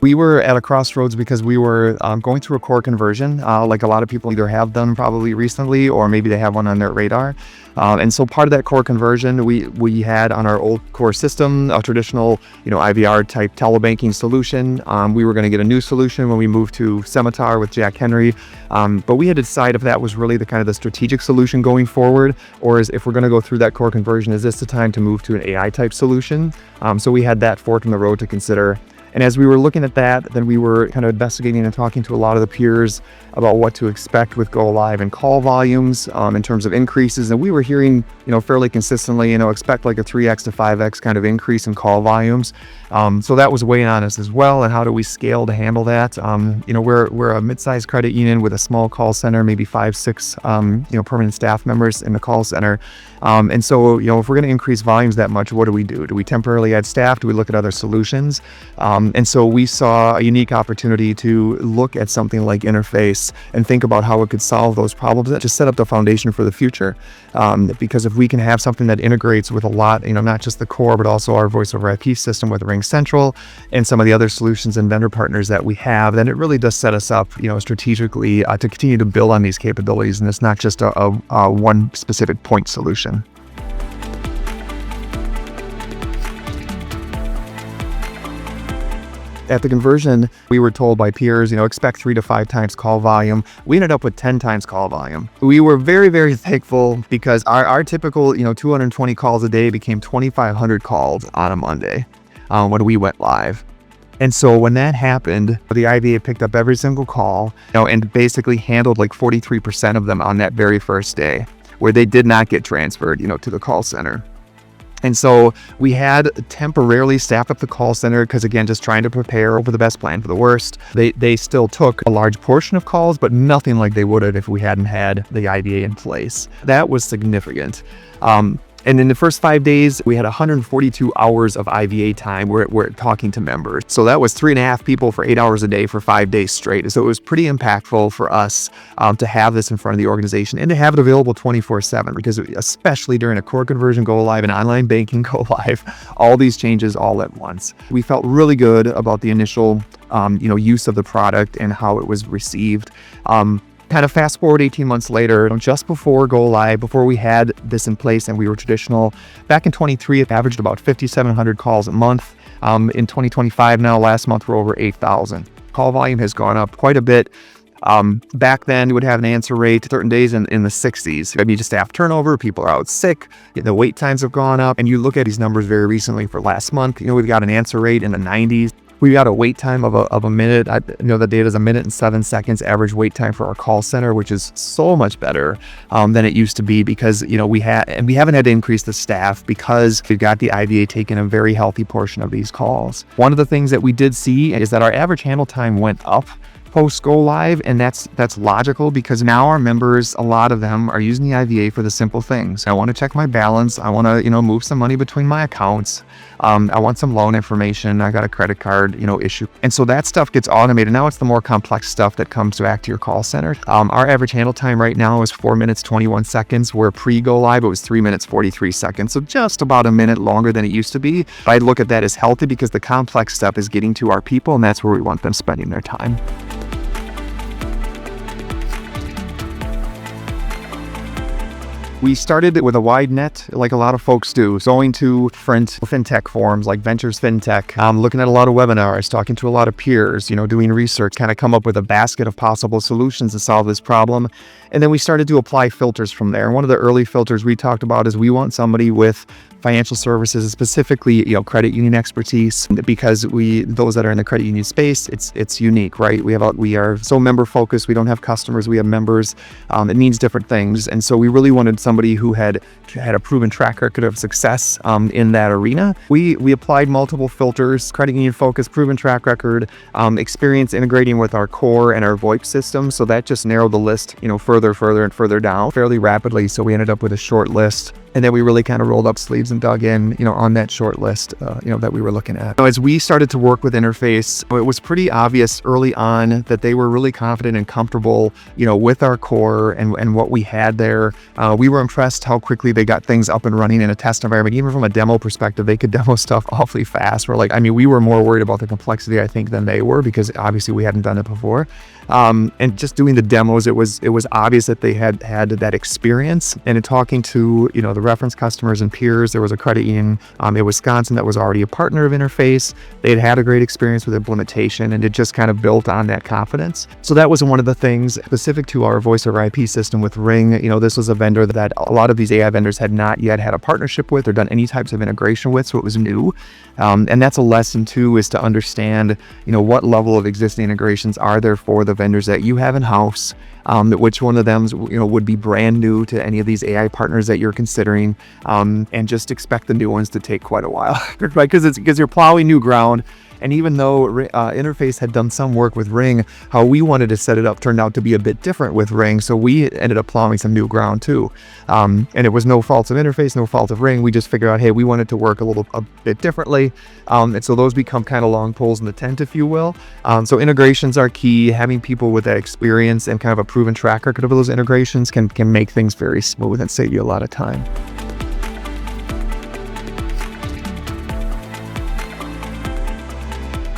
We were at a crossroads because we were going through a core conversion, like a lot of people either have done probably recently, or maybe they have one on their radar. And so part of that core conversion, we had on our old core system, a traditional, IVR type telebanking solution. We were going to get a new solution when we moved to Scimitar with Jack Henry. But we had to decide if that was really the strategic solution going forward, or if we're going to go through that core conversion, is this the time to move to an AI type solution? So we had that fork in the road to consider. And as we were looking at that, then we were kind of investigating and talking to a lot of the peers about what to expect with go live and call volumes in terms of increases. And we were hearing, fairly consistently, expect like a 3x to 5x kind of increase in call volumes. So that was weighing on us as well. And how do we scale to handle that? We're a mid-sized credit union with a small call center, maybe 5-6, permanent staff members in the call center. And so, if we're going to increase volumes that much, what do we do? Do we temporarily add staff? Do we look at other solutions? And so we saw a unique opportunity to look at something like Interface and think about how it could solve those problems and just set up the foundation for the future. Because if we can have something that integrates with a lot, not just the core, but also our voice over IP system with Ring Central and some of the other solutions and vendor partners that we have, then it really does set us up, strategically to continue to build on these capabilities. And it's not just a one specific point solution. At the conversion, we were told by peers, expect 3 to 5 times call volume. We ended up with 10 times call volume. We were very, very thankful because our typical, 220 calls a day became 2,500 calls on a Monday when we went live. And so when that happened, the IVA picked up every single call, and basically handled like 43% of them on that very first day, where they did not get transferred, to the call center. And so we had temporarily staffed up the call center because, again, just trying to prepare for the best, plan for the worst. They still took a large portion of calls, but nothing like they would have if we hadn't had the IVA in place. That was significant. And in the first 5 days, we had 142 hours of IVA time where we're talking to members. So that was 3.5 people for 8 hours a day for 5 days straight. So it was pretty impactful for us to have this in front of the organization and to have it available 24/7, because especially during a core conversion go live and online banking go live, all these changes all at once. We felt really good about the initial use of the product and how it was received. Kind of fast forward 18 months later, just before go live, before we had this in place and we were traditional, back in 23, it averaged about 5,700 calls a month. In 2025 now, last month, we're over 8,000. Call volume has gone up quite a bit. Back then, we would have an answer rate certain days in the 60s. Just staff turnover, people are out sick, the wait times have gone up. And you look at these numbers very recently for last month, we've got an answer rate in the 90s. We got a wait time of a minute. The data is 1 minute and 7 seconds average wait time for our call center, which is so much better than it used to be, because we haven't had to increase the staff because we've got the IVA taking a very healthy portion of these calls. One of the things that we did see is that our average handle time went up post go live, and that's logical because now our members, a lot of them are using the IVA for the simple things. I want to check my balance. I want to move some money between my accounts. I want some loan information. I got a credit card issue, and so that stuff gets automated. Now it's the more complex stuff that comes back to your call center. Our average handle time right now is 4 minutes 21 seconds, where pre go live it was 3 minutes 43 seconds, so just about a minute longer than it used to be. But I look at that as healthy because the complex stuff is getting to our people, and that's where we want them spending their time. We started with a wide net, like a lot of folks do, going to different fintech forums like Ventures FinTech, looking at a lot of webinars, talking to a lot of peers, doing research, kind of come up with a basket of possible solutions to solve this problem. And then we started to apply filters from there. And one of the early filters we talked about is we want somebody with financial services, specifically, credit union expertise, because those that are in the credit union space, it's unique, right? We are so member focused. We don't have customers, we have members. It means different things. And so we really wanted somebody who had a proven track record of success in that arena. We applied multiple filters: credit union focus, proven track record, experience integrating with our core and our VOIP system. So that just narrowed the list, further and further down fairly rapidly. So we ended up with a short list. And then we really kind of rolled up sleeves wasn't dug in, on that short list, that we were looking at. As we started to work with Interface, it was pretty obvious early on that they were really confident and comfortable, with our core and what we had there. We were impressed how quickly they got things up and running in a test environment. Even from a demo perspective, they could demo stuff awfully fast. We were more worried about the complexity, I think, than they were, because obviously we hadn't done it before. And just doing the demos, it was obvious that they had that experience. And in talking to, the reference customers and peers, there was a credit union in Wisconsin that was already a partner of Interface. They had a great experience with implementation, and it just kind of built on that confidence. So that was one of the things specific to our voice over IP system with Ring. This was a vendor that a lot of these AI vendors had not yet had a partnership with or done any types of integration with, so it was new. And that's a lesson too, is to understand, what level of existing integrations are there for the vendors that you have in-house, which one of them, would be brand new to any of these AI partners that you're considering, and just expect the new ones to take quite a while, right? Because you're plowing new ground. And even though Interface had done some work with Ring, how we wanted to set it up turned out to be a bit different with Ring. So we ended up plowing some new ground too. And it was no fault of Interface, no fault of Ring. We just figured out, hey, we wanted to work a bit differently. And so those become kind of long poles in the tent, if you will. So integrations are key. Having people with that experience and kind of a proven track record of those integrations can make things very smooth and save you a lot of time.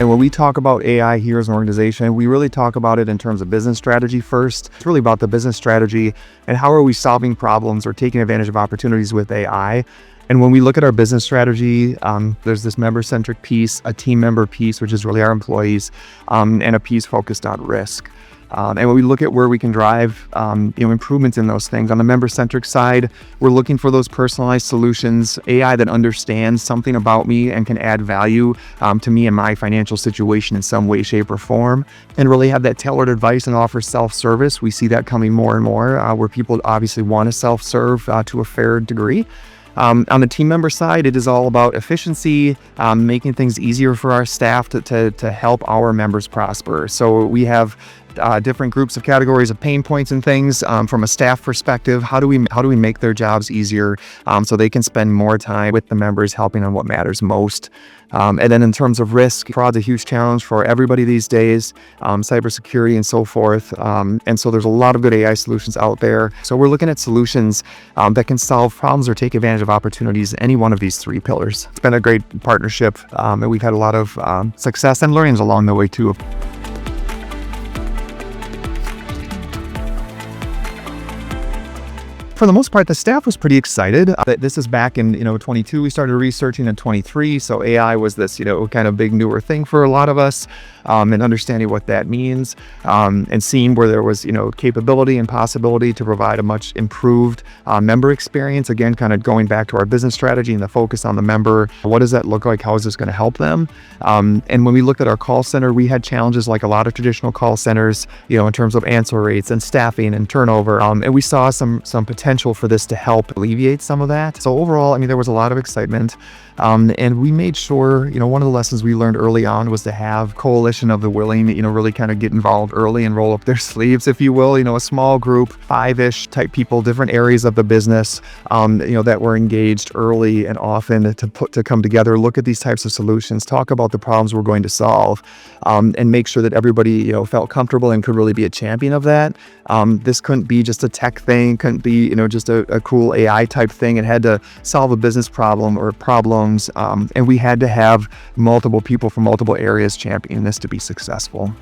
And when we talk about AI here as an organization, we really talk about it in terms of business strategy first. It's really about the business strategy and how are we solving problems or taking advantage of opportunities with AI. And when we look at our business strategy, there's this member-centric piece, a team member piece, which is really our employees, and a piece focused on risk. And when we look at where we can drive, improvements in those things, on the member-centric side, we're looking for those personalized solutions, AI that understands something about me and can add value to me and my financial situation in some way, shape, or form, and really have that tailored advice and offer self-service. We see that coming more and more, where people obviously want to self-serve to a fair degree. On the team member side, it is all about efficiency, making things easier for our staff to help our members prosper. So we have different groups of categories of pain points and things. From a staff perspective, how do we make their jobs easier so they can spend more time with the members, helping on what matters most. And then in terms of risk, fraud's a huge challenge for everybody these days, cybersecurity and so forth. And so there's a lot of good AI solutions out there. So we're looking at solutions that can solve problems or take advantage of opportunities in any one of these three pillars. It's been a great partnership, and we've had a lot of success and learnings along the way too. For the most part, the staff was pretty excited. This is back in 22. We started researching in 23, so AI was this kind of big newer thing for a lot of us, and understanding what that means, and seeing where there was capability and possibility to provide a much improved member experience. Again, kind of going back to our business strategy and the focus on the member. What does that look like? How is this going to help them? And when we looked at our call center, we had challenges like a lot of traditional call centers, in terms of answer rates and staffing and turnover. And we saw some potential for this to help alleviate some of that. So overall, there was a lot of excitement. And we made sure, one of the lessons we learned early on was to have coalition of the willing, really kind of get involved early and roll up their sleeves, if you will, a small group, 5-ish type people, different areas of the business, that were engaged early and often to come together, look at these types of solutions, talk about the problems we're going to solve, and make sure that everybody, felt comfortable and could really be a champion of that. This couldn't be just a tech thing, couldn't be, just a cool AI type thing. It had to solve a business problem or problems. And we had to have multiple people from multiple areas championing this to be successful.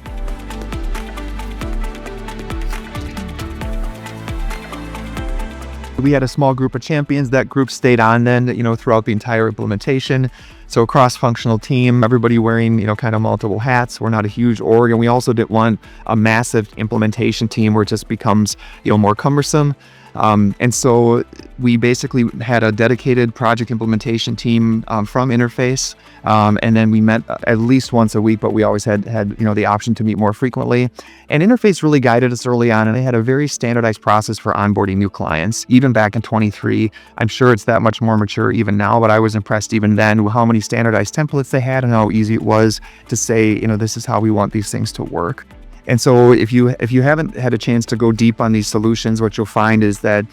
We had a small group of champions. That group stayed on then, throughout the entire implementation. So a cross-functional team, everybody wearing, kind of multiple hats. We're not a huge org, and we also didn't want a massive implementation team where it just becomes, more cumbersome. And so we basically had a dedicated project implementation team from Interface, and then we met at least once a week, but we always had the option to meet more frequently. And Interface really guided us early on, and they had a very standardized process for onboarding new clients, even back in 23. I'm sure it's that much more mature even now, but I was impressed even then with how many standardized templates they had and how easy it was to say, this is how we want these things to work. And so if you haven't had a chance to go deep on these solutions, what you'll find is that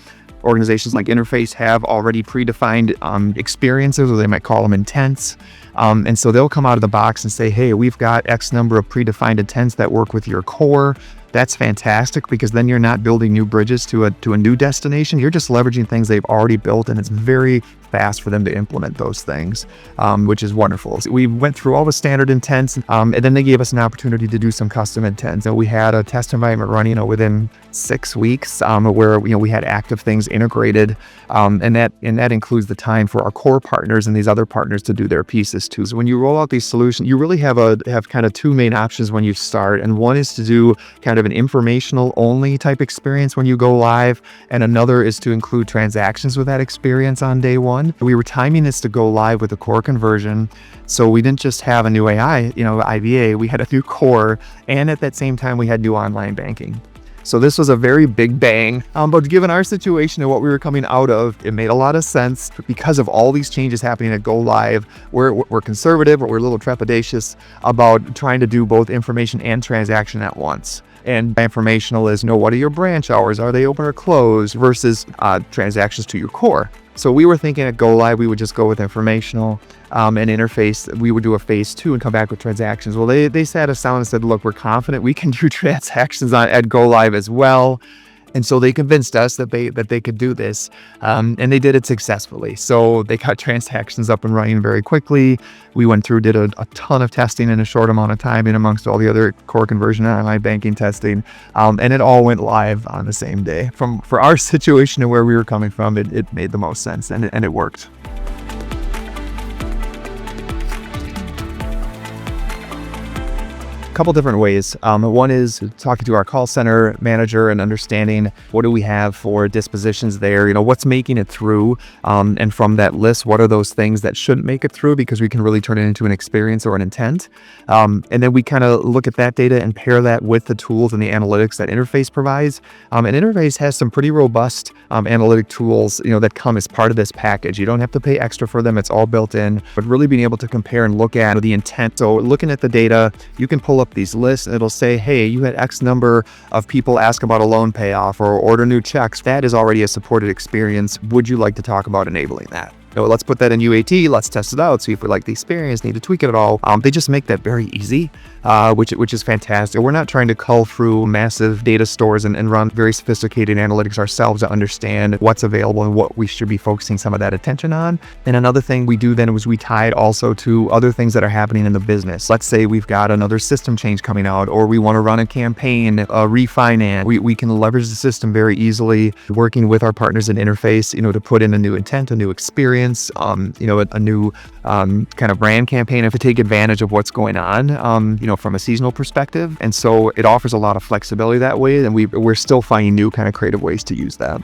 organizations like Interface have already predefined experiences, or they might call them intents. And so they'll come out of the box and say, hey, we've got X number of predefined intents that work with your core. That's fantastic, because then you're not building new bridges to a new destination. You're just leveraging things they've already built, and it's very fast for them to implement those things, which is wonderful. So we went through all the standard intents, and then they gave us an opportunity to do some custom intents. And we had a test environment running within 6 weeks, where we had active things integrated, and that includes the time for our core partners and these other partners to do their pieces too. So when you roll out these solutions, you really have kind of two main options when you start, and one is to do kind of an informational only type experience when you go live, and another is to include transactions with that experience on day one. We were timing this to go live with a core conversion, so we didn't just have a new AI, IVA, we had a new core, and at that same time we had new online banking. So this was a very big bang, but given our situation and what we were coming out of, it made a lot of sense. Because of all these changes happening at Go Live, we're conservative, but we're a little trepidatious about trying to do both information and transaction at once. And informational is, what are your branch hours? Are they open or closed? Versus transactions to your core. So we were thinking at Go Live, we would just go with informational, and Interface, we would do a phase 2 and come back with transactions. Well, they sat us down and said, look, we're confident we can do transactions at Go Live as well. And so they convinced us that they could do this, and they did it successfully. So they got transactions up and running very quickly. We went through, did a ton of testing in a short amount of time, in amongst all the other core conversion and online banking testing, and it all went live on the same day. For our situation and where we were coming from, it made the most sense, and it worked. Couple different ways. One is talking to our call center manager and understanding what do we have for dispositions there, what's making it through, and from that list, what are those things that shouldn't make it through, because we can really turn it into an experience or an intent. And then we kind of look at that data and pair that with the tools and the analytics that Interface provides. And Interface has some pretty robust analytic tools, that come as part of this package. You don't have to pay extra for them. It's all built in, but really being able to compare and look at the intent. So looking at the data, you can pull up these lists, and it'll say, hey, you had X number of people ask about a loan payoff or order new checks. That is already a supported experience. Would you like to talk about enabling that? Let's put that in UAT. Let's test it out. See if we like the experience, need to tweak it at all. They just make that very easy, which is fantastic. We're not trying to cull through massive data stores and run very sophisticated analytics ourselves to understand what's available and what we should be focusing some of that attention on. And another thing we do then was we tie it also to other things that are happening in the business. Let's say we've got another system change coming out, or we want to run a campaign, refinance. We can leverage the system very easily, working with our partners in Interface, to put in a new intent, a new experience, a new kind of brand campaign, to take advantage of what's going on, from a seasonal perspective. And so it offers a lot of flexibility that way, and we're still finding new kind of creative ways to use that.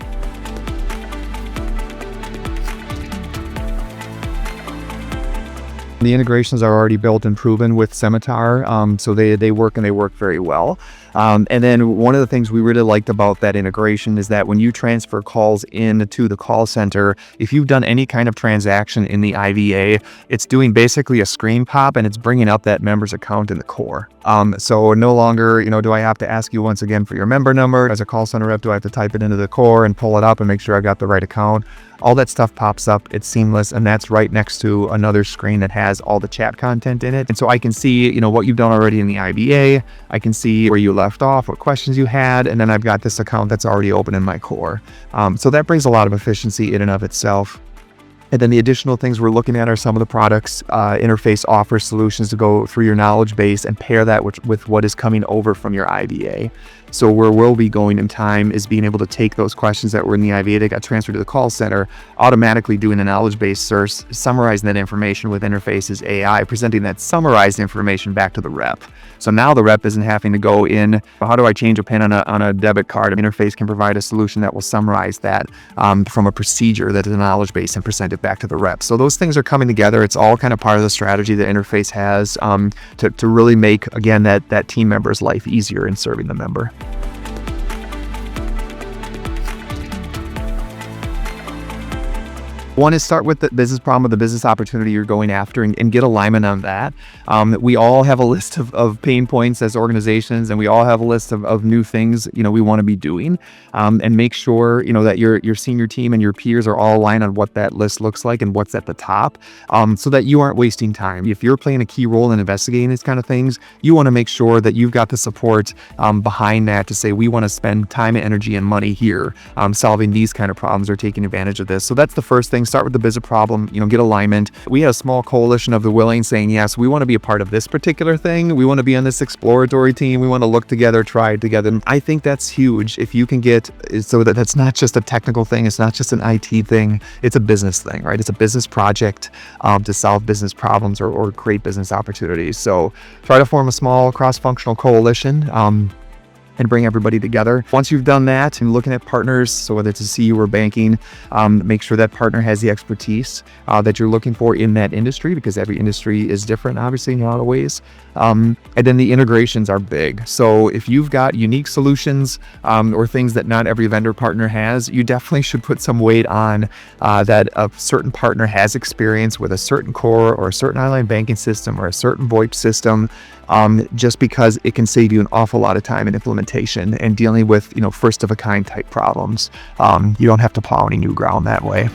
The integrations are already built and proven with Scimitar, so they work, and they work very well. And then one of the things we really liked about that integration is that when you transfer calls into the call center, if you've done any kind of transaction in the IVA, it's doing basically a screen pop, and it's bringing up that member's account in the core. So no longer, do I have to ask you once again for your member number? As a call center rep, do I have to type it into the core and pull it up and make sure I've got the right account? All that stuff pops up, it's seamless, and that's right next to another screen that has all the chat content in it. And so I can see, what you've done already in the IVA, I can see where you left off, what questions you had, and then I've got this account that's already open in my core. So that brings a lot of efficiency in and of itself. And then the additional things we're looking at are some of the products. Interface offers solutions to go through your knowledge base and pair that with what is coming over from your IVA. So where we'll be going in time is being able to take those questions that were in the IVA that got transferred to the call center, automatically doing a knowledge-based search, summarizing that information with Interface's AI, presenting that summarized information back to the rep. So now the rep isn't having to go in, how do I change a PIN on a debit card? Interface can provide a solution that will summarize that from a procedure that is a knowledge base and present it back to the rep. So those things are coming together. It's all kind of part of the strategy that Interface has to really make, again, that team member's life easier in serving the member. One is start with the business problem or the business opportunity you're going after and get alignment on that. We all have a list of pain points as organizations, and we all have a list of new things, we want to be doing, and make sure, that your senior team and your peers are all aligned on what that list looks like and what's at the top, so that you aren't wasting time. If you're playing a key role in investigating these kind of things, you want to make sure that you've got the support behind that to say, we want to spend time, energy, and money here solving these kind of problems or taking advantage of this. So that's the first thing. Start with the business problem, get alignment. We had a small coalition of the willing saying, yes, we want to be a part of this particular thing. We want to be on this exploratory team. We want to look together, try it together. And I think that's huge. If you can get so that that's not just a technical thing, it's not just an IT thing, it's a business thing, right? It's a business project to solve business problems or create business opportunities. So try to form a small cross-functional coalition and bring everybody together. Once you've done that and looking at partners, so whether it's a CU or banking, make sure that partner has the expertise that you're looking for in that industry, because every industry is different, obviously, in a lot of ways. And then the integrations are big. So if you've got unique solutions or things that not every vendor partner has, you definitely should put some weight on that a certain partner has experience with a certain core or a certain online banking system or a certain VoIP system, just because it can save you an awful lot of time in implementation and dealing with, first of a kind type problems. You don't have to plow any new ground that way.